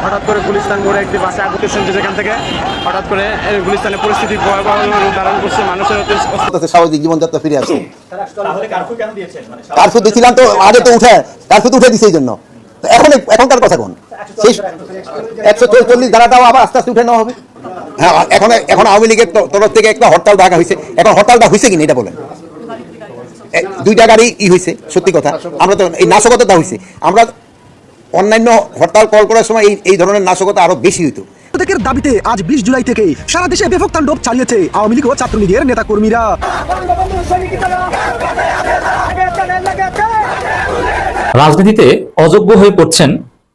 হঠাৎ করে গুলিস্তান মোড়ে একটি বাসে আগুন শুনছে, যেখান থেকে হঠাৎ করে গুলিস্তানের পরিস্থিতি ভয়াবহ রূপ ধারণ করছে, মানুষের স্বাভাবিক জীবনযাত্রা ফিরে আসছে। কারফিউ দিয়েছিলাম তো আগে তো কারফিউ উঠে দিচ্ছে এই জন্য। এখনকার কথা কোন সেই 144 ধারাটাও আবার আস্তে আস্তে উঠে নেওয়া হবে। হ্যাঁ, এখন আওয়ামী লীগের তরফ থেকে একটা হরতাল ডাকা হয়েছে। এখন হরতালটা হয়েছে কিনা এটা বলেন। 2টা গাড়ি হয়েছে, সত্যি কথা। আমরা তো এই নাশকতাটা হয়েছে, আমরা অন্যান্য হরতাল কল করার সময় এই ধরনের নাশকতা আরো বেশি হইতো। প্রত্যেকের দাবিতে আজ 20 জুলাই থেকে সারা দেশে ব্যাপক তাণ্ডব চালিয়েছে আওয়ামী লীগ ও ছাত্রলীগের নেতাকর্মীরা। রাজনীতিতে অযোগ্য হয়ে পড়ছেন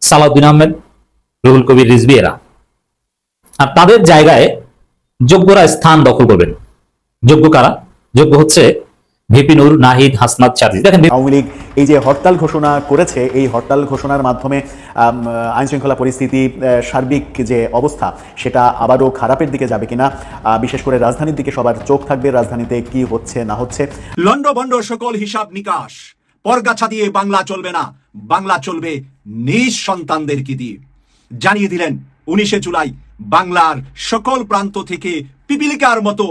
সালাউদ্দিন আহমেদ, রুহুল কবির রিজভী এরা, আর তাদের জায়গায় যোগ্যরা স্থান দখল করবেন। যোগ্য কারা? যোগ্য হচ্ছে ভিপি নূর, নাহিদ, হাসনাত, সাদিক। দেখেন আওয়ামী লীগ এই যে হরতাল ঘোষণা করেছে, এই হরতাল ঘোষণার মাধ্যমে আইন শৃঙ্খলা পরিস্থিতি, সার্বিক যে অবস্থা সেটা আবারও খারাপের দিকে যাবে কিনা, বিশেষ করে রাজধানীর দিকে সবার চোখ থাকবে, রাজধানীতে কি হচ্ছে না হচ্ছে। লন্ডভন্ড সকল হিসাব নিকাশ, পরগাছা দিয়ে বাংলা চলবে না, বাংলা চলবে নিজ সন্তানদেরকে দিয়ে জানিয়ে দিলেন 19শে জুলাই। বাংলার সকল প্রান্ত থেকে পিপিলিকার মতো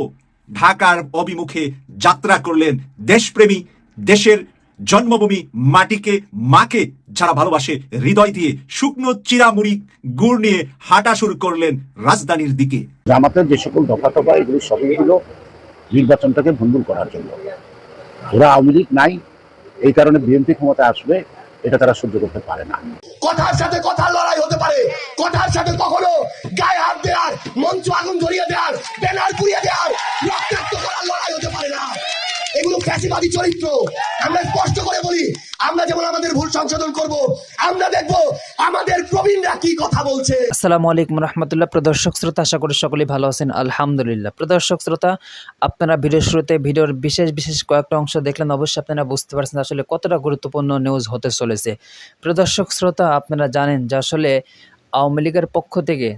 ঢাকার অভিমুখে যাত্রা করলেন দেশপ্রেমী, দেশের জন্মভূমি মাটিকে, মাকে যারা ভালোবাসে হৃদয় দিয়ে শুকনো চিরামুড়ি গুড় নিয়ে হাঁটা শুরু করলেন রাজধানীর দিকে। জামাতের যে সকল দফা এগুলি সবই হলো নির্বাচনটাকে ভণ্ডুল করার জন্য। ওরা আওয়ামী লীগ নাই, এই কারণে বিএনপি ক্ষমতা আসবে, এটা তারা সহ্য করতে পারে না। কথার সাথে কথার লড়াই হতে পারে, কথার সাথে কখনো গায়ে হাত দেওয়ার, মঞ্চ আগুন ধরিয়ে দেওয়ার, ব্যানার পুড়িয়ে দেওয়ার, রক্তাক্ত করার লড়াই হতে পারে না। এগুলো ফ্যাসিবাদী চরিত্র। আমরা স্পষ্ট করে বলি, আমরা যেমন আমাদের ভুল সংশোধন করব, আমরা দেখব আমাদের প্রবীণরা কি কথা বলছে। আসসালামু আলাইকুম রাহমাতুল্লাহ। প্রদর্শক শ্রোতা, আশা করি সকলেই ভালো আছেন, আলহামদুলিল্লাহ। প্রদর্শক শ্রোতা, আপনারা ভিডিওর শুরুতে ভিডিওর বিশেষ কয়েকটা অংশ দেখলেন, অবশ্যই আপনারা বুঝতে পারছেন আসলে কতটা গুরুত্বপূর্ণ নিউজ হতে চলেছে। প্রদর্শক শ্রোতা, আপনারা জানেন যে আসলে আওয়ামী লীগের পক্ষ থেকে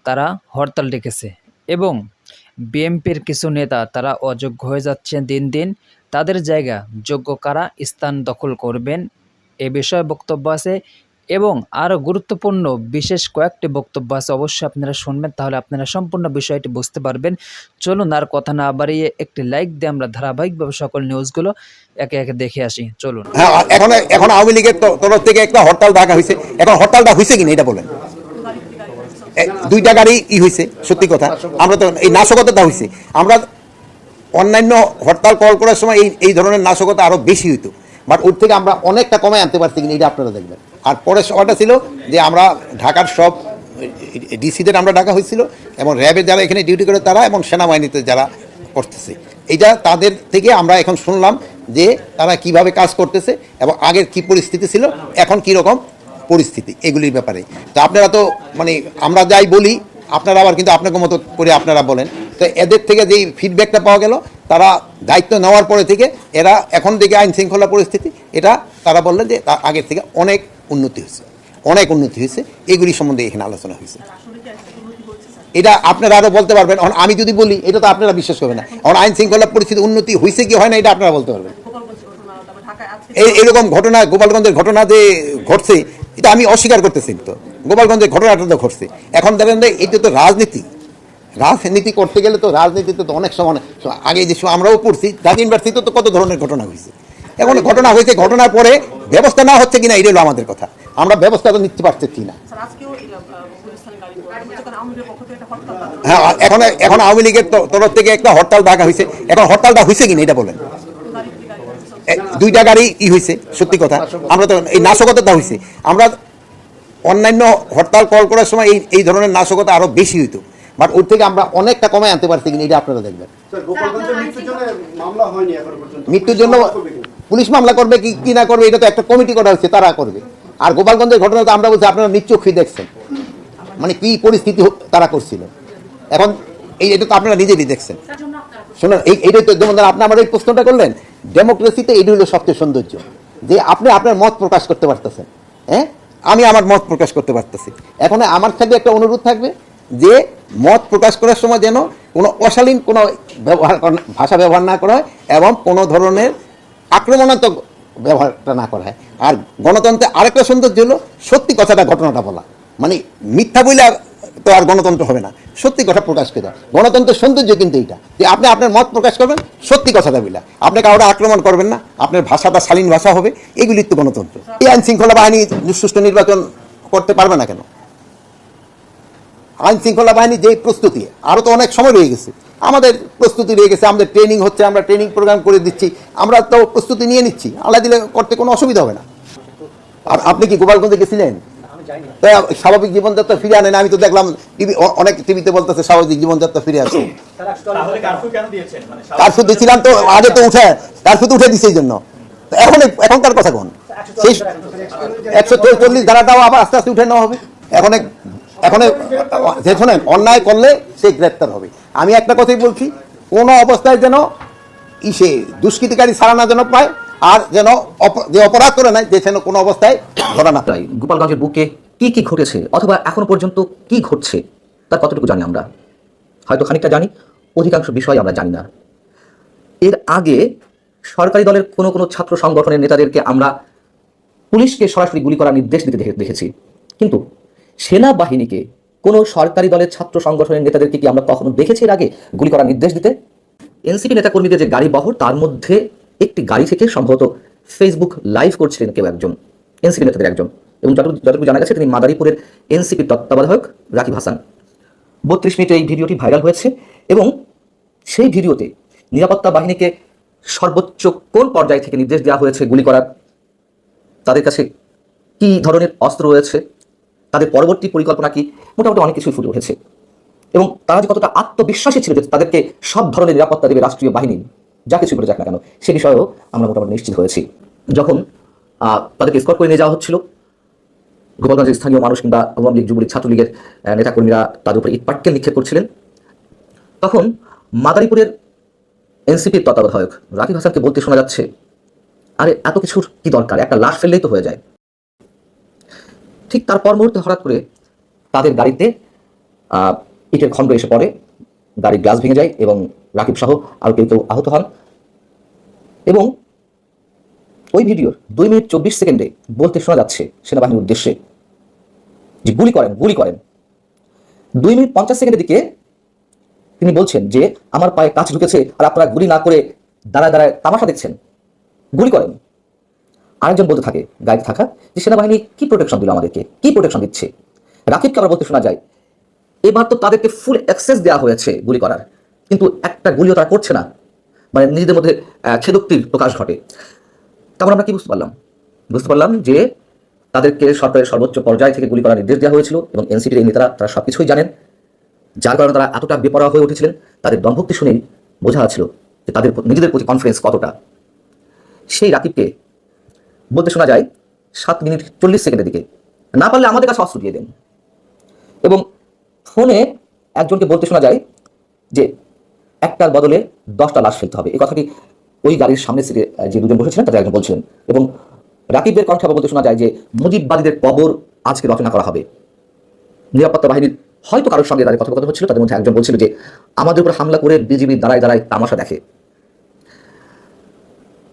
তারা হরতাল ডেকেছে এবং বিএনপির কিছু নেতা তারা অযোগ্য হয়ে যাচ্ছেন দিন দিন। তাদের জায়গা যোগ্য কারা স্থান দখল করবেন এ বিষয়ে বক্তব্য আছে এবং আরও গুরুত্বপূর্ণ বিশেষ কয়েকটি বক্তব্য আছে, অবশ্যই আপনারা শুনবেন, তাহলে আপনারা সম্পূর্ণ বিষয়টি বুঝতে পারবেন। চলুন আর কথা না বাড়িয়ে একটি লাইক দিয়ে আমরা ধারাবাহিকভাবে সকল নিউজগুলো একে একে দেখে আসি। চলুন। হ্যাঁ, এখন আওয়ামী লীগের তরফ থেকে একটা হরতাল ডাকা হয়েছে। এখন হরতালটা হয়েছে কিনা এটা বলেন। 2টা গাড়ি হয়েছে, সত্যি কথা। আমরা তো এই নাশকতাটা হয়েছে, আমরা অন্যান্য হরতাল কল করার সময় এই ধরনের নাশকতা আরো বেশি হইতো, বাট ওর থেকে আমরা অনেকটা কমে আনতে পারছি কিনা এটা আপনারা দেখবেন। আর পরের সময়টা ছিল যে আমরা ঢাকার সব ডিসিদের আমরা ডাকা হয়েছিল এবং র্যাবের যারা এখানে ডিউটি করে তারা এবং সেনাবাহিনীতে যারা করতেছে, এইটা তাদের থেকে আমরা এখন শুনলাম যে তারা কিভাবে কাজ করতেছে এবং আগের কি পরিস্থিতি ছিল, এখন কি রকম পরিস্থিতি, এগুলির ব্যাপারে। তো আপনারা তো মানে আমরা যাই বলি, আপনারা আবার কিন্তু আপনাকে মতো করে আপনারা বলেন। তো এদের থেকে যেই ফিডব্যাকটা পাওয়া গেল, তারা দায়িত্ব নেওয়ার পরে থেকে এরা এখন থেকে আইন শৃঙ্খলা পরিস্থিতি এটা তারা বললেন যে তার আগের থেকে অনেক উন্নতি হয়েছে। এগুলি সম্বন্ধে এখানে আলোচনা হয়েছে। এটা আপনারা আরও বলতে পারবেন। এখন আমি যদি বলি এটা তো আপনারা বিশ্বাস করবেন না। এখন আইন শৃঙ্খলা পরিস্থিতি উন্নতি হয়েছে কি হয় না এটা আপনারা বলতে পারবেন। এরকম ঘটনা, গোপালগঞ্জের ঘটনা যে ঘটছে এটা আমি অস্বীকার করতেছি। তো গোপালগঞ্জের ঘটনাটা তো ঘটছে। এখন দেখেন এটা তো রাজনীতি করতে গেলে তো রাজনীতিতে তো অনেক সময় আগে যে আমরাও পড়ছি, ঢাকা ইউনিভার্সিটিতে তো কত ধরনের ঘটনা হয়েছে। এখন ঘটনা হয়েছে, ঘটনার পরে ব্যবস্থা না হচ্ছে কিনা এটা হলো আমাদের কথা। আমরা ব্যবস্থা তো নিতে পারছি কিনা। হ্যাঁ, এখন আওয়ামী লীগের তরফ থেকে একটা হরতাল ডাকা হয়েছে। এখন হরতালটা হয়েছে কিনা এটা বলেন। 2টা গাড়ি হয়েছে, সত্যি কথা। আমরা তো এই নাশকতাটা হয়েছে, আমরা অন্যান্য হরতাল কল করার সময় এই ধরনের নাশকতা আরো বেশি হইতো, বাট ওর থেকে আমরা অনেকটা কমে আনতে পারছি কিনা এটা আপনারা দেখবেন। মৃত্যুর জন্য পুলিশ মামলা করবে কি না করবে এটা তো একটা কমিটি করা হচ্ছে, তারা করবে। আর গোপালগঞ্জের ঘটনা তো আমরা বলছি আপনারা নিশ্চয়ই দেখছেন, মানে কি পরিস্থিতি তারা করছিল। এখন এটা তো আপনারা নিজেরই দেখছেন। শুনুন, এইটাই তো যেমন আপনি আমার এই প্রশ্নটা করলেন, ডেমোক্রেসিতে এইটা হলো সবচেয়ে সৌন্দর্য যে আপনি আপনার মত প্রকাশ করতে পারতেছেন। হ্যাঁ, আমি আমার মত প্রকাশ করতে পারতেছি। এখন আমার সাথে একটা অনুরোধ থাকবে যে মত প্রকাশ করার সময় যেন কোনো অশালীন কোনো ভাষা ব্যবহার না করা হয় এবং কোনো ধরনের আক্রমণাত্মক ব্যবহারটা না করা হয়। আর গণতন্ত্রে আরেকটা সৌন্দর্য হলো সত্যি কথাটা, ঘটনাটা বলা। মানে মিথ্যা বইলে তো আর গণতন্ত্র হবে না, সত্যি কথা প্রকাশ করে। গণতন্ত্রের সৌন্দর্য কিন্তু এইটা যে আপনি আপনার মত প্রকাশ করবেন, সত্যি কথাটা বইলা, আপনি কাউকে আক্রমণ করবেন না, আপনার ভাষাটা শালীন ভাষা হবে, এগুলি তো গণতন্ত্র। এই আইন শৃঙ্খলা বাহিনী সুষ্ঠু নির্বাচন করতে পারবে না কেন? আইন শৃঙ্খলা বাহিনী যে প্রস্তুতি, আরও তো অনেক সময় রয়ে গেছে, আমাদের প্রস্তুতি রয়ে গেছে, আমাদের ট্রেনিং হচ্ছে, আমরা ট্রেনিং প্রোগ্রাম করে দিচ্ছি, আমরা তো প্রস্তুতি নিয়ে নিচ্ছি, আল্লাহ দিলে করতে কোনো অসুবিধা হবে না। আর আপনি কি গোপালগঞ্জে গেছিলেন? স্বাভাবিক জীবনযাত্রা ফিরে আনেন, আমি তো দেখলাম টিভি, অনেক টিভিতে বলতেছে স্বাভাবিক জীবনযাত্রা ফিরে আসছে। কারফিউ দিয়েছিলাম তো আগে, তো উঠে কারফিউ তো উঠে দিচ্ছে এই জন্য। এখনকার কথা কোন, সেই 144 ধারাটাও আবার আস্তে আস্তে উঠে নেওয়া হবে। এখন যে শোনেন, অন্যায় করলে সে গ্রেপ্তার হবে। আমি একটা কথাই বলছি, কোনো অবস্থায় যেন সে দুষ্কৃতিকারী ছাড়া না যেন পায়, আর যেন যে অপরাধ করে নাই, যে যেন কোনো অবস্থায় ধরা না পায়। গোপালগঞ্জের বুকে কি কি ঘটেছে অথবা এখনো পর্যন্ত কি ঘটছে তার কতটুকু জানি আমরা? হয়তো খানিকটা জানি, অধিকাংশ বিষয় আমরা জানি না। এর আগে সরকারি দলের কোনো ছাত্র সংগঠনের নেতাদেরকে আমরা পুলিশকে সরাসরি গুলি করার নির্দেশ দিতে দেখেছি, কিন্তু সেনাবাহিনীকে কোনো সরকারি দলের ছাত্র সংগঠনের নেতাদেরকে কি আমরা কখনো দেখেছি এর আগে গুলি করার নির্দেশ দিতে? এনসিপি নেতাকর্মীদের যে গাড়ি বহর, তার মধ্যে একটি গাড়ি থেকে সম্ভবত ফেসবুক লাইভ করছিলেন কেউ একজন, এনসিপি নেতাদের একজন, এবং যতটুকু জানা গেছে তিনি মাদারীপুরের এনসিপির তত্ত্বাবধায়ক রাকিব হাসান। 32 মিনিটে এই ভিডিওটি ভাইরাল হয়েছে এবং সেই ভিডিওতে নিরাপত্তা বাহিনীকে সর্বোচ্চ কোন পর্যায় থেকে নির্দেশ দেওয়া হয়েছে গুলি করার, তাদের কাছে কি ধরনের অস্ত্র রয়েছে, তাদের পরবর্তী পরিকল্পনা কি, মোটামুটি অনেক কিছুই ফুটে উঠেছে। এবং তারা যে কতটা আত্মবিশ্বাসী ছিল যে তাদেরকে সব ধরনের নিরাপত্তা দেবে রাষ্ট্রীয় বাহিনী, যা কিছু করে যাক না কেন, সে বিষয়েও আমরা মোটামুটি নিশ্চিত হয়েছি। যখন তাদেরকে স্কট করে নিয়ে যাওয়া হচ্ছিল, গোপালগঞ্জের স্থানীয় মানুষ কিংবা আওয়ামী লীগ, যুবলীগ, ছাত্রলীগের নেতাকর্মীরা তাদের উপরে ইট পাটকেল নিক্ষেপ করছিলেন, তখন মাদারীপুরের এনসিপির তত্ত্বাবধায়ক রাকিব হাসানকে বলতে শোনা যাচ্ছে, আরে এত কিছুর কি দরকার, একটা লাশ ফেললেই তো হয়ে যায়। ঠিক তারপর মুহূর্তে হঠাৎ করে তাদের গাড়িতে ইটের খণ্ড এসে পড়ে, গাড়ির গ্লাস ভেঙে যায় এবং রাকিব সহ আরও কেউ আহত হন। এবং ওই ভিডিওর 2 মিনিট 24 সেকেন্ডে বলতে শোনা যাচ্ছে সেনাবাহিনীর উদ্দেশ্যে যে গুলি করেন, গুলি করেন। 2 মিনিট 50 সেকেন্ডের দিকে তিনি বলছেন যে আমার পায়ে কাঁচ ঢুকেছে আর আপনারা গুলি না করে দাঁড়ায় দাঁড়ায় তামাশা দেখছেন, গুলি করেন। আরেকজন বলতে থাকে গাড়িতে থাকা যে সেনাবাহিনী কি প্রোটেকশন দিল আমাদেরকে, কি প্রোটেকশন দিচ্ছে। রাকিবকে আবার বলতে শোনা যায় এবার তো তাদেরকে ফুল অ্যাক্সেস দেওয়া হয়েছে গুলি করার, কিন্তু একটা গুলিও তারা করছে না, মানে নিজেদের মধ্যে খেদোক্তির প্রকাশ ঘটে। তারপর আমরা কি বুঝতে পারলাম? বুঝতে পারলাম যে তাদেরকে সরকারের সর্বোচ্চ পর্যায় থেকে গুলি করার নির্দেশ দেওয়া হয়েছিল এবং এনসিপির এই নেতারা তারা সব কিছুই জানেন, যার কারণে তারা এতটা বেপরোয়া হয়ে উঠেছিলেন। তাদের দম্ভক্তি শুনেই বোঝা যাচ্ছিল যে তাদের নিজেদের প্রতি কনফিডেন্স কতটা। সেই রাকিবকে বলতে শোনা যায় 7 মিনিট 40 সেকেন্ডের দিকে, না পারলে আমাদের কাছে অস্ত্র দিয়ে দেন। এবং ফোনে একজনকে বলতে শোনা যায় যে একটার বদলে 10টা লাশ ফেলতে হবে। এই কথাটি ওই গাড়ির সামনে সিটে যে দুজন বসেছিলেন তাদের একজন বলছিলেন। এবং রাকিবের কণ্ঠে বলতে শোনা যায় যে মুজিববাদীদের কবর আজকে রচনা করা হবে। নিরাপত্তা বাহিনীর হয়তো কারোর সঙ্গে তাদের কথোপকথন হচ্ছিল, তাদের মধ্যে একজন বলছিল যে আমাদের উপর হামলা করে বিজিবি দাঁড়ায় দাঁড়ায় তামাশা দেখে।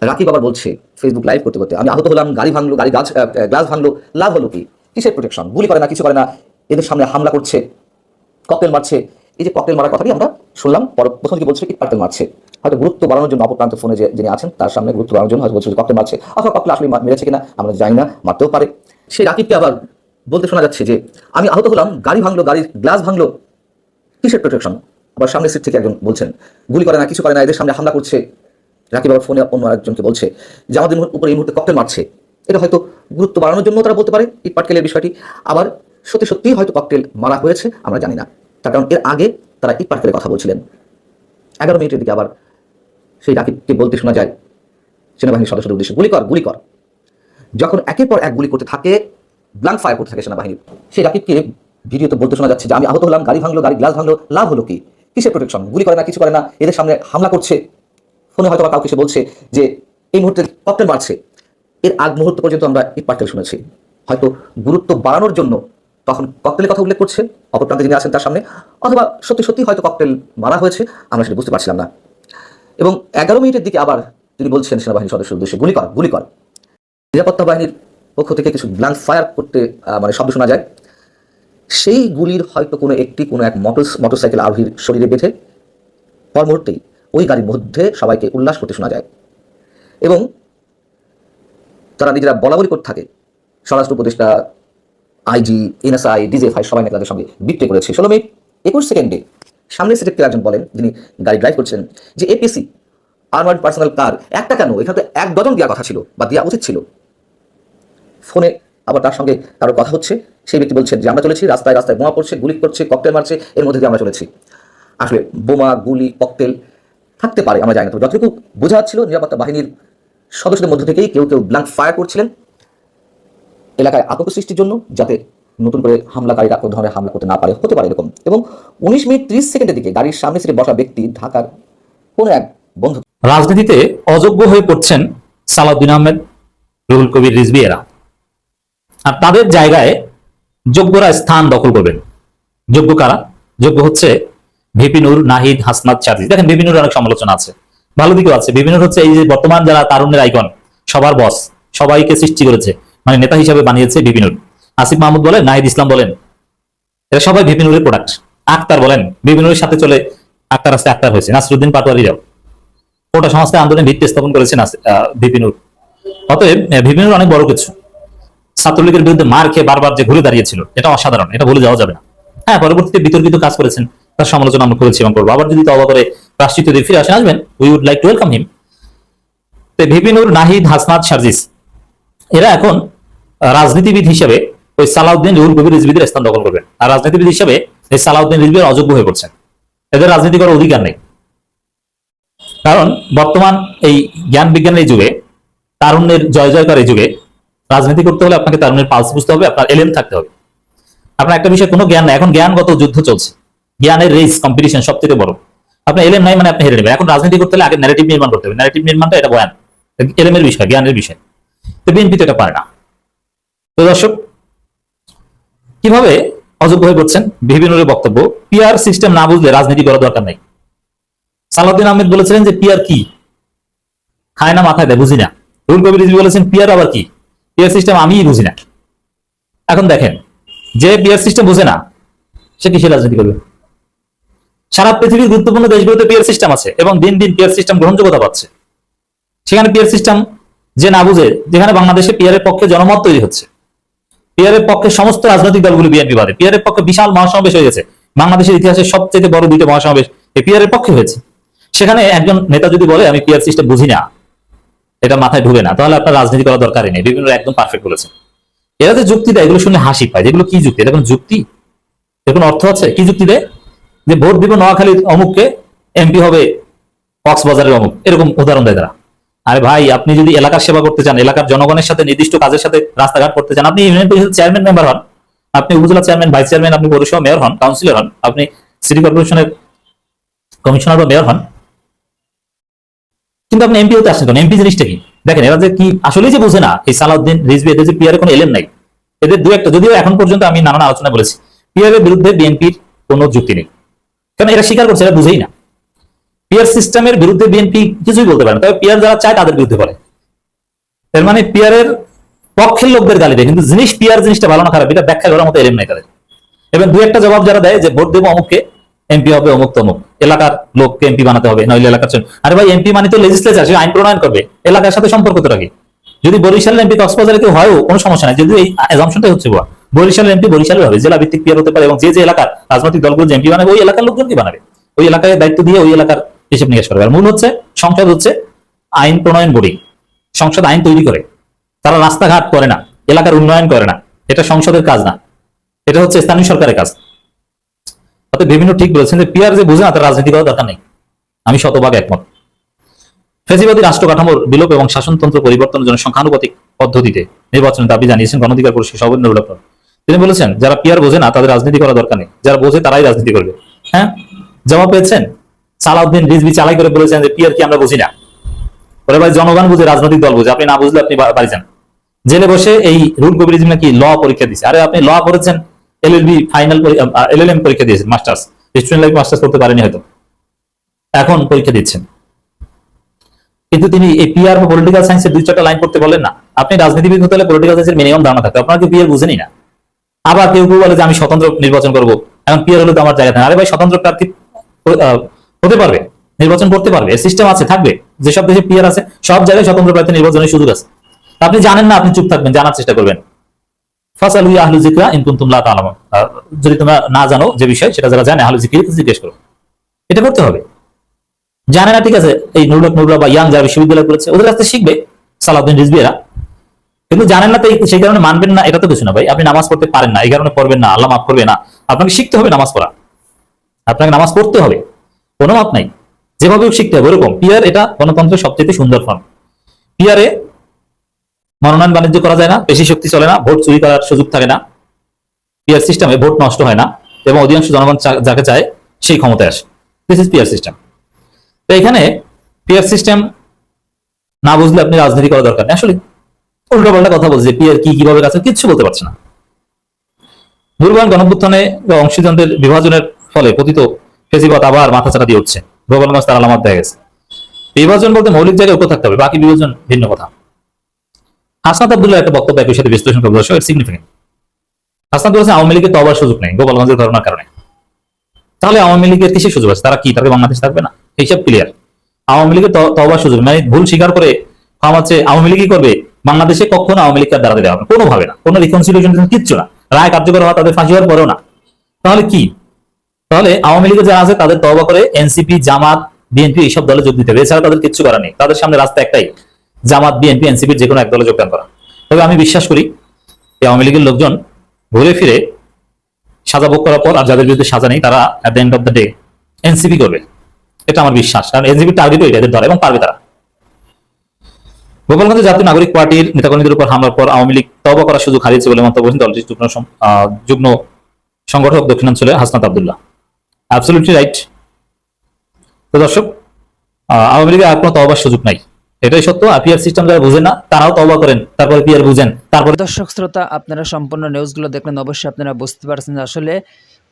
রাকিব আবার বলছে ফেসবুক লাইভ করতে করতে, আমি আহত হলাম, গাড়ি ভাঙলো, গাড়ি গ্লাস ভাঙলো, লাভ হলো কি, কিসের প্রোটেকশন, গুলি করে না, কিছু করে না, এদের সামনে হামলা করছে, ককটেল মারছে। এই যে ককটেল মারার কথাটি আমরা শুনলাম, প্রথম দিকে বলছে কি ককটেল মারছে, হয়তো গুরুত্ব বাড়ানোর জন্য অপপ্রান্ত ফোনে যিনি আছেন তার সামনে গুরুত্ব বাড়ানোর জন্য হয়তো বলছে ককটেল মারছে, অথবা ককটেল আসলে মেরেছে কিনা আমরা জানি না, মারতেও পারে। সেই রাকিবকে আবার বলতে শোনা যাচ্ছে যে আমি আহত হলাম, গাড়ি ভাঙলো, গাড়ির গ্লাস ভাঙলো, কিসের প্রোটেকশন। আবার সামনের সিট থেকে একজন বলছেন গুলি করে না, কিছু করে না, এদের সামনে হামলা করছে। রাকিব আবার ফোনে অন্য একজনকে বলছে যে আমাদের উপরে এই মুহূর্তে ককটেল মারছে। এটা হয়তো গুরুত্ব বাড়ানোর জন্য তারা বলতে পারে ইট পাটকেলের বিষয়টি, আবার সত্যি সত্যিই হয়তো ককটেল মারা হয়েছে, আমরা জানি না। তার কারণ এর আগে তারা ইট পাটকেলের কথা বলছিলেন। 11 মিনিটের দিকে আবার সেই রাকিবকে বলতে শোনা যায় সেনাবাহিনীর সদস্যদের উদ্দেশ্যে গুলি কর, গুলি কর। যখন একের পর এক গুলি করতে থাকে, ব্ল্যাঙ্ক ফায়ার করতে থাকে সেনাবাহিনী, সেই রাকিবকে ভিডিওতে বলতে শোনা যাচ্ছে যে আমি আহত হলাম, গাড়ি ভাঙলো, গাড়ি গ্লাস ভাঙলো, লাভ হলো কি, কিসের প্রোটেকশন, গুলি করে না, কিছু করে না, এদের সামনে হামলা করছে। ফোনে হয়তো বা কাউকে সে বলছে যে এই মুহূর্তে ককটেল মারছে। এর আগ মুহূর্ত পর্যন্ত আমরা ইট পাটকেল শুনেছি, হয়তো গুরুত্ব বাড়ানোর জন্য তখন ককটেলের কথা উল্লেখ করছে অপরপ্রান্তে যিনি আছেন তার সামনে, অথবা সত্যি সত্যি হয়তো ককটেল মারা হয়েছে, আমরা সেটা বুঝতে পারছিলাম না। এবং 11 মিনিটের দিকে আবার তিনি বলছেন সেনাবাহিনীর সদস্যের উদ্দেশ্যে গুলি কর, গুলি কর। নিরাপত্তা বাহিনীর পক্ষ থেকে কিছু ব্ল্যাঙ্ক ফায়ার করতে মানে শব্দ শোনা যায় সেই গুলির হয়তো কোনো এক মোটরসাইকেল আরোহীর শরীরে বেঁধে পর মুহূর্তেই ওই গাড়ির মধ্যে সবাইকে উল্লাস করতে শোনা যায় এবং তারা নিজেরা বলা বলি করতে থাকে স্বরাষ্ট্র উপদেষ্টা, আইজি, এনএসআই, ডিজিএফআই সবাই নাকি তাদের সঙ্গে বিক্রি করেছে। 16 মিনিট 21 সেকেন্ডে সামনের সিটে কেউ একজন বলেন, যিনি গাড়ি ড্রাইভ করছেন, যে এপিসি আর্মার্ড পার্সোনাল কার একটা কেন, এখানে তো 1 ডজন দেওয়ার কথা ছিল বা দেওয়া উচিত ছিল। ফোনে আবার তার সঙ্গে কারো কথা হচ্ছে, সেই ব্যক্তি বলছেন যে আমরা চলেছি, রাস্তায় রাস্তায় বোমা পড়ছে, গুলি করছে, ককটেল মারছে, এর মধ্যে দিয়ে আমরা চলেছি। আসলে বোমা, গুলি, ককটেল থাকতে পারে, আমরা জানি না। তবে যতটুকু বোঝা যাচ্ছিল, নিরাপত্তা বাহিনীর সদস্যদের মধ্যে থেকেই কেউ কেউ ব্ল্যাঙ্ক ফায়ার করছিলেন এলাকায় আতঙ্ক সৃষ্টির জন্য, যাতে নতুন করে হামলাকারীরা কোনো ধরনের হামলা করতে না পারে, হতে পারে এরকম। এবং 19 মিনিট 30 সেকেন্ডের দিকে গাড়ির সামনে সিটে বসা ব্যক্তি ঢাকার কোনো এক বন্ধু। রাজনীতিতে অযোগ্য হয়ে পড়ছেন সালাউদ্দিন আহমেদ, রুহুল কবির রিজভী এরা, আর তাদের জায়গায় যোগ্যরা স্থান দখল করবেন। যোগ্য কারা? যোগ্য হচ্ছে ভিপি নূর, নাহিদ, হাসনাত, সার্জিস। দেখেন ভিপি নূরের অনেক সমালোচনা আছে, ভালো দিকেও আছে। ভিপি নূর হচ্ছে এই যে বর্তমান যারা তারুণ্যের আইকন, সবার বস, সবাইকে সৃষ্টি করেছে, মানে নেতা হিসাবে বানিয়েছে ভিপি নূর। আসিফ মাহমুদ বলেন, নাহিদ ইসলাম বলেন, এরা সবাই ভিপি নূরের প্রোডাক্ট। আক্তার বলেন, ভিপি নূরের সাথে চলে আক্তার আসতে আক্তার হয়েছে। নাসরুদ্দিন পাটোয়ারিরাও কোটা সংস্কার আন্দোলনের ভিত্তি স্থাপন করেছেন ভিপি নূর। অতএব ভিপি নূর অনেক বড় কিছু। ছাত্রলীগের বিরুদ্ধে মার খেয়ে বারবার যে ঘুরে দাঁড়িয়েছিল, এটা অসাধারণ, এটা বলে যাওয়া যাবে না। হ্যাঁ, পরবর্তীতে বিতর্কিত কাজ করেছেন, তার সমালোচনা আমরা করেছি এবং করবো। আবার যদি তওবা করে রাষ্ট্রীয় দিকে ফিরে আসবেন, we would like to welcome him. তো ভিপি নূর, নাহিদ, হাসনাত, সার্জিস এরা এখন রাজনীতিবিদ হিসেবে ওই সালাউদ্দিন, রুহুল কবির রিজভীদের স্থান দখল করবেন। আর রাজনীতিবিদ হিসেবে এই সালাউদ্দিন রিজভী অযোগ্য হয়ে পড়ছেন, এদের রাজনীতি করার অধিকার নেই। কারণ বর্তমান এই জ্ঞান বিজ্ঞানের এই যুগে, তারুণ্যের জয় জয়কার এই যুগে রাজনীতি করতে হলে আপনাকে তারুণ্যের পালস বুঝতে হবে, আপনার এলএম থাকতে হবে। আপনার একটা বিষয়ে কোনো জ্ঞান নাই, এখন জ্ঞানগত যুদ্ধ চলছে, জ্ঞানের রেস কম্পিটিশন সবচেয়ে বড়। আপনার এলএম নাই মানে আপনি হেরে নেবেন। এখন রাজনীতি করতে হলে আগে ন্যারেটিভ নির্মাণ করতে হবে। ন্যারেটিভ নির্মাণটা এটা বয়ান, এলএম এর বিষয়, জ্ঞানের বিষয়। তো বিএনপি তো এটা পারে না। তো দর্শক, কিভাবে অযোগ্য হয়ে পড়ছেন? ভিপি নূরের বক্তব্য, পিআর সিস্টেম না বুঝলে রাজনীতি করার দরকার নেই। সালাউদ্দিন আহমেদ বলেছিলেন যে পিআর কি, খায় না মাথায় দেয়, বুঝি না। রুহুল কবির রিজভী বলেছেন পিআর আবার কি, পিআর সিস্টেম আমিই বুঝি না। এখন দেখেন, যে পিআর সিস্টেম বুঝে না সে কিসের রাজনীতি করবে? সারা পৃথিবীর গুরুত্বপূর্ণ দেশগুলোতে পিআর সিস্টেম আছে এবং দিন দিন পিআর সিস্টেম গ্রহণযোগ্যতা পাচ্ছে। সেখানে পিআর সিস্টেম যে না বুঝে, যেখানে বাংলাদেশে পিআর এর পক্ষে জনমত তৈরি হচ্ছে, পিআর এর পক্ষে সমস্ত রাজনৈতিক দলগুলো বিএনপি বাদে, পিআর এর পক্ষে বিশাল মহাসমাবেশ হয়ে গেছে। বাংলাদেশের ইতিহাসে সবচেয়ে বড় 2টা মহাসমাবেশ এই পিআর এর পক্ষে হয়েছে। সেখানে একজন নেতা যদি বলে আমি পিআর সিস্টেম বুঝি না, এটা মাথায় ঢুকে না, তাহলে আপনার রাজনীতি করার দরকারই নেই। বিভিন্ন একদম পারফেক্ট বলেছেন। এরা যে যুক্তি দেয়, এগুলো শুনে হাসি পায়। যেগুলো কি যুক্তি? এটা কোন যুক্তি? এর কোন অর্থ আছে? কি যুক্তি দেয়? যে ভোট দিব নোয়াখালীর অমুককে, এমপি হবে কক্সবাজারের অমুক, এরকম উদাহরণ দেয় তারা। আরে ভাই, আপনি যদি এলাকার সেবা করতে চান, এলাকার জনগণের সাথে নির্দিষ্ট কাজের সাথে রাস্তাঘাট করতে চান, আপনি ইউনিয়ন পরিষদের চেয়ারম্যান মেম্বার হন, আপনি উপজেলা চেয়ারম্যান, ভাইস চেয়ারম্যান, আপনি পৌরসভা মেয়র হন, কাউন্সিলর হন, আপনি সিটি কর্পোরেশনের কমিশনার বা মেয়র হন, কিন্তু আপনি এমপি হতে আসছেন কেন? এমপি জিনিসটা কি? দেখেন, এরা যে কি আসলেই যে বোঝে না এই সালাউদ্দিন রিজভী, এদের যে পিআর এর কোনো এলেম নাই। এদের দু একটা, যদিও এখন পর্যন্ত আমি নানান আলোচনা বলেছি, পিআর এর বিরুদ্ধে বিএনপির কোনো যুক্তি নেই, কারণ এরা স্বীকার করছে, এরা বুঝেই না। পিআর সিস্টেমের বিরুদ্ধে বিএনপি কিছুই বলতে পারে না, তবে পিআর যারা চায় তাদের বিরুদ্ধে বলে। এর মানে পিআর এর পক্ষের লোকদের গালি দেয়, কিন্তু জিনিস পিআর জিনিসটা ভালো না খারাপ এটা ব্যাখ্যা করার মতো এলেম নাই তাদের। এবং দু একটা জবাব যারা দেয় যে ভোট দেবো অমুককে, এমপি হবে অমুক তমুক, এলাকার লোককে এমপি বানাতে হবে, নইলে এলাকার জন্য। আরে ভাই, এমপি মানে তো লেজিসলেচার, সে আইন প্রণয়ন করবে, এলাকার সাথে সম্পর্ক তো রাখে। যদি বরিশালের এমপি কক্সবাজারে কেউ হয়ও কোনো সমস্যা নাই, যদি এই অ্যাজাম্পশনটাই হচ্ছে বরিশালের এমপি বরিশালের হবে, জেলা ভিত্তিক পিআর হতে পারে, এবং যে যে এলাকার রাজনৈতিক দলগুলো যে এমপি বানাবে ওই এলাকার লোকজনকে বানাবে, ওই এলাকায় দায়িত্ব দিয়ে ওই এলাকার হিসেব নিকাশ করবে। আর মূল হচ্ছে সংসদ হচ্ছে আইন প্রণয়ন বডি, সংসদ আইন তৈরি করে, তারা রাস্তাঘাট করে না, এলাকার উন্নয়ন করে না, এটা সংসদের কাজ না, এটা হচ্ছে স্থানীয় সরকারের কাজ। অর্থাৎ বিভিন্ন ঠিক বলেছেন যে পিআর যে বুঝে না তার রাজনীতি করার দরকার নেই, আমি শতভাগ একমত। ফ্যাসিবাদী রাষ্ট্র কাঠামোর বিলোপ এবং শাসনতন্ত্র পরিবর্তনের জন্য সংখ্যানুপাতিক পদ্ধতিতে নির্বাচনের দাবি জানিয়েছেন গণঅধিকার পরিষদ সভাপতি নুরুল হক। তিনি বলেছেন যারা পিআর বোঝে না তাদের রাজনীতি করা দরকার নেই, যারা বোঝে তারাই রাজনীতি করবে। হ্যাঁ, জবাব পেয়েছেন। সালাউদ্দিন রিজভী চালাই করে বলেছেন যে পিআর কি আমরা বুঝি না। ওরে ভাই, জনগণ বুঝে, রাজনৈতিক দল বুঝে, আপনি না বুঝলে আপনি বাড়ি যান। জেলে বসে এই রুহুল কবির রিজভী নাকি ল পরীক্ষা দিচ্ছে। আরে আপনি ল করেছেন, এলএলবি ফাইনাল, এলএলএম পরীক্ষা দিয়েছেন, মাস্টার্স, স্টুডেন্ট লাইফ মাস্টার্স করতে পারেনি হয়তো, এখন পরীক্ষা দিচ্ছেন। কিন্তু তিনি এই পিআর বা পলিটিক্যাল সায়েন্সের 2-4টা লাইন পড়তে বলেন না। আপনি রাজনীতিবিদ হতে হলে পলিটিক্যাল সায়েন্সের মিনিমাম ধারণা থাকতে, আপনার কি পিআর বুঝেনি না? আবার কেউ কেউ বলে যে আমি স্বতন্ত্র নির্বাচন করব, এখন পিয়ার হলে তো আমার জায়গা থাকে না। আরে ভাই, স্বতন্ত্র প্রার্থী হতে পারবে, নির্বাচন করতে পারবে, সিস্টেম আছে, থাকবে। যেসব দেশে পিয়ার আছে সব জায়গায় স্বতন্ত্র প্রার্থী নির্বাচনের সুযোগ আছে। আপনি জানেন না, আপনি চুপ থাকবেন, জানার চেষ্টা করবেন। ফাসালু আহলু যিকরা ইন কুনতুম লা তা'লামুন, যদি তোমরা না জানো যে বিষয়, সেটা যারা জানে আহলু যিকরি জিজ্ঞেস করো। এটা করতে হবে। জানে না, ঠিক আছে, এই নুরুল্লাহ বা ইয়াং যারা বিশ্ববিদ্যালয় করেছে ওদের কাছ থেকে শিখবে, সালাউদ্দিন রিজভীরা। কিন্তু জানেন না তো সেই কারণে মানবেন না, এটা তো কিছু না ভাই। আপনি নামাজ পড়তে পারেন না, এই কারণে পড়বেন না, আল্লাহ মাফ করবে না। আপনাকে শিখতে হবে নামাজ পড়া, আপনাকে নামাজ পড়তে হবে, কোনো মাপ নাই, যেভাবে শিখতে হবে ওরকম। পিয়ার এটা গণতন্ত্রের সবচেয়ে সুন্দর ফর্ম। পিয়ারে মনোনয়ন বাণিজ্য করা যায় না, বেশি শক্তি চলে না, ভোট চুরি করার সুযোগ থাকে না, পিয়ার সিস্টেমে ভোট নষ্ট হয় না, এবং অধিকাংশ জনগণ যাকে চায় সেই ক্ষমতায় আসে। This is peer system. তো এখানে পিয়ার সিস্টেম না বুঝলে আপনি রাজনীতি করা দরকার নেই। আসলে উল্টো পাল্টা কথা বলছে, পিয়ার কি কিভাবে কাছে কিচ্ছু বলতে পারছে না। দুর্বল গণঅভ্যুত্থানে অংশীজনদের বিভাজনের ফলে পতিত ফেসিবাদ আবার মাথাচাড়া দিয়ে উঠছে। গোপালগঞ্জ তার আলামত দেখা গেছে। বিভাজন বলতে মৌলিক জায়গায় ঐক্য থাকতে হবে, বাকি বিভাজন ভিন্ন কথা। হাসনাত আব্দুল্লাহ একটা বক্তব্য একই সাথে বিশ্লেষণ করে দর্শক, সিগনিফিকেন্ট। হাসনাত বলেছে আওয়ামী লীগের তো আবার সুযোগ নেই গোপালগঞ্জের ঘটনার কারণে। তাহলে আওয়ামী লীগের কিসের সুযোগ আছে? তারা কি, তাদের বাংলাদেশ থাকবে না? হিসাব ক্লিয়ার। আওয়ামী লীগের তওবার সুযোগ মানে ভুল স্বীকার করে ক্ষমা চেয়ে আওয়ামী লীগই করবে, বাংলাদেশে কখনো আওয়ামী লীগকে দাঁড়াতে দেওয়া হবে কোনোভাবে না, কোনো রিকনসিলিয়েশন কিচ্ছু না, রায় কার্যকর হওয়া তাদের ফাঁসি হওয়ার পরেও না। তাহলে কি? তাহলে আওয়ামী লীগের যারা আছে তাদের তওবা করে এনসিপি, জামাত, বিএনপি এইসব দলে যোগ দিতে হবে, এছাড়া তাদের কিচ্ছু করার নেই। তাদের সামনে রাস্তা একটাই, জামাত, বিএনপি, এনসিপির যে কোনো এক দলে যোগদান করা। তবে আমি বিশ্বাস করি এই আওয়ামী লীগের লোকজন ঘুরে ফিরে সাজা ভোগ করার পর, আর যাদের বিরুদ্ধে সাজা নেই, তারা at the end of the day NCP করবে, এটা আমার বিশ্বাস। কারণ এনসিপির টার্গেটও এদের ধরে এবং পারবে তারা। গোপালগঞ্জে জাতীয় নাগরিক পার্টির নেতাকর্মীদের উপর হামলার পর আওয়ামী লীগ তওবা করার সুযোগ হারিয়েছে বলে মন্তব্য করেছেন দলটির যুগ্ম সংগঠক দক্ষিণাঞ্চলে হাসনাত আব্দুল্লাহ। Absolutely right. তো দর্শক, আওয়ামী লীগের আর কোনো তওবার সুযোগ নাই, এটাই সত্য। পিয়ার সিস্টেম যারা বুঝেন না তারাও তওবা করেন, তারপরে পিয়ার বুঝেন, তারপরে। দর্শক শ্রোতা, আপনারা সম্পূর্ণ নিউজগুলো দেখলেন, অবশ্যই আপনারা বুঝতে পারছেন যে আসলে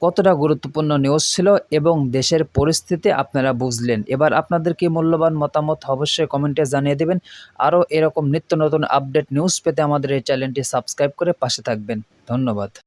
কতটা গুরুত্বপূর্ণ নিউজ ছিল এবং দেশের পরিস্থিতি আপনারা বুঝলেন। এবার আপনাদের কি মূল্যবান মতামত অবশ্যই কমেন্টে জানিয়ে দেবেন। আরও এরকম নিত্য নতুন আপডেট নিউজ পেতে আমাদের এই চ্যানেলটি সাবস্ক্রাইব করে পাশে থাকবেন। ধন্যবাদ।